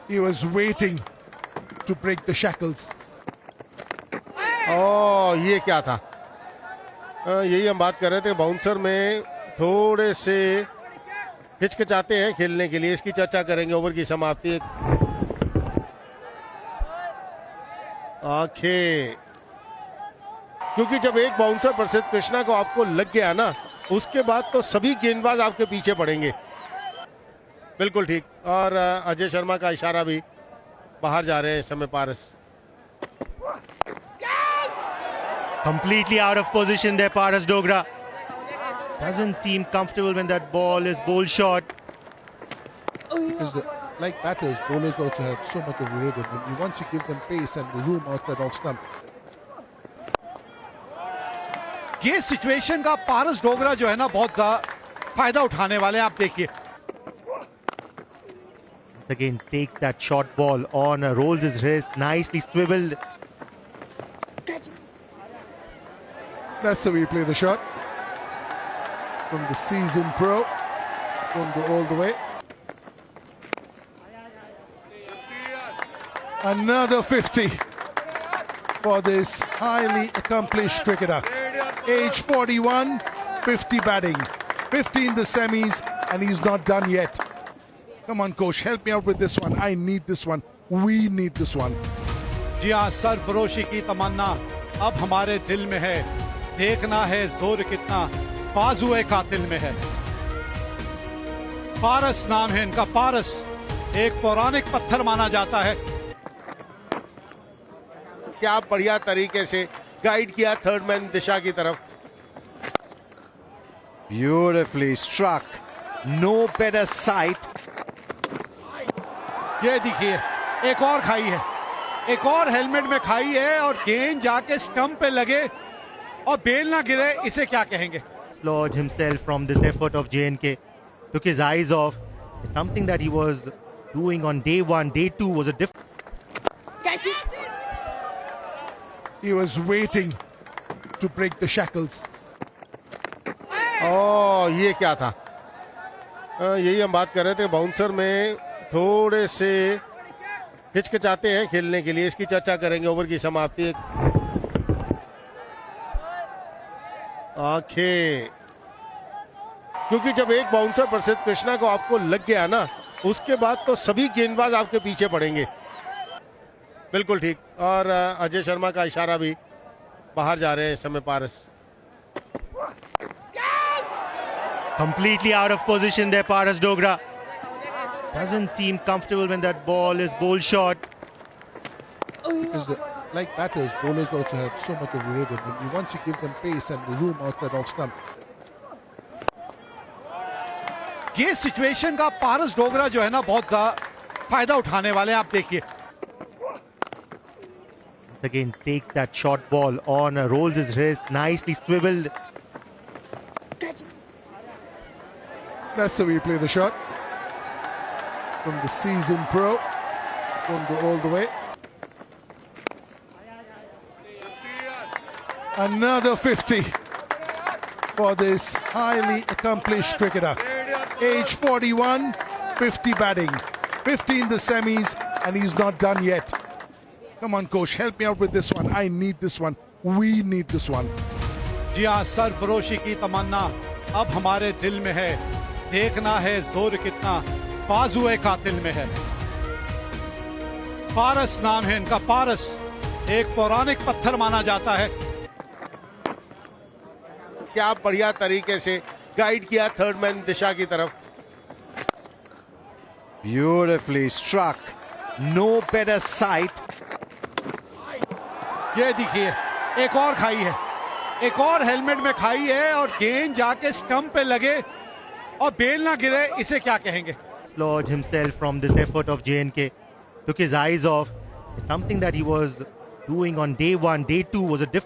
He was waiting to break the shackles. ये क्या था? यही हम बात कर रहे थे, बाउंसर में थोड़े से हिचकिचाते हैं खेलने के लिए, इसकी चर्चा करेंगे। ओवर की समाप्ति। आंखें, क्योंकि जब एक बाउंसर प्रसिद्ध कृष्णा को आपको लग गया ना, उसके बाद तो सभी गेंदबाज आपके पीछे पड़ेंगे। बिल्कुल ठीक। और अजय शर्मा का इशारा भी, बाहर जा रहे हैं इस समय पारस। Completely out of position there, Paras Dogra. Doesn't seem comfortable when that ball is bowl shot. Because like batters, bowlers also have so much of rhythm, and once you give them pace and room outside off stump. ये situation का पारस डोगरा जो है ना, बहुत फायदा उठाने वाले हैं। आप देखिए, Once again takes that short ball on, rolls his wrist, nicely swiveled. That's the way you play the shot. From the seasoned pro, won't go all the way. Another 50 for this highly accomplished cricketer. Age 41, 50 batting, 50 in the semis, and he's not done yet. Come on, coach, help me out with this one. I need this one. We need this one. जी हाँ, सरफरोशी की तमन्ना अब हमारे दिल में है। देखना है जोर कितना बाजुए कातिल में है। पारस नाम है इनका। पारस एक पौराणिक पत्थर माना जाता है। क्या बढ़िया तरीके से गाइड किया थर्ड मैन दिशा की तरफ। Beautifully struck. No better sight. ये देखिए, एक और खाई है, एक और हेलमेट में खाई है, और गेंद जाके स्टंप पे लगे और बेल ना गिरे, इसे क्या कहेंगे? Dislodged himself from this effort of J&K. Took his eyes off. Something that he was doing on day one, day two was a different. He was waiting to break the shackles. ये क्या था? यही हम बात कर रहे थे, bouncer में थोड़े से हिचकिचाते हैं खेलने के लिए, इसकी चर्चा करेंगे। ओवर की समाप्ति। आंखें, क्योंकि जब एक बाउंसर प्रसिद्ध कृष्णा को आपको लग गया ना, उसके बाद तो सभी गेंदबाज आपके पीछे पड़ेंगे। बिल्कुल ठीक। और अजय शर्मा का इशारा भी, बाहर जा रहे हैं इस समय पारस। Completely out of position there, Paras Dogra. Doesn't seem comfortable when that ball is bowl shot. Because like batters, bowlers also have so much of rhythm, and once you give them pace and room outside off stump. ये situation का पारस डोगरा जो है ना, बहुत फायदा उठाने वाले हैं। आप देखिए, Once again takes that short ball on, rolls his wrist, nicely swiveled. That's the way you play the shot. From the seasoned pro, won't go all the way. Another 50 for this highly accomplished cricketer. Age 41, 50 batting, 50 in the semis, and he's not done yet. Come on, coach, help me out with this one. I need this one. We need this one. जी हाँ, सरफरोशी की तमन्ना अब हमारे दिल में है। देखना है जोर कितना बाजुए कातिल में है। पारस नाम है इनका। पारस एक पौराणिक पत्थर माना जाता है। क्या बढ़िया तरीके से गाइड किया थर्ड मैन दिशा की तरफ। Beautifully struck. No better sight. ये देखिए, एक और खाई है, एक और हेलमेट में खाई है, और गेंद जाके स्टंप पे लगे और बेल ना गिरे, इसे क्या कहेंगे? Dislodged himself from this effort of J&K. Took his eyes off. Something that he was doing on day one, day two was a different.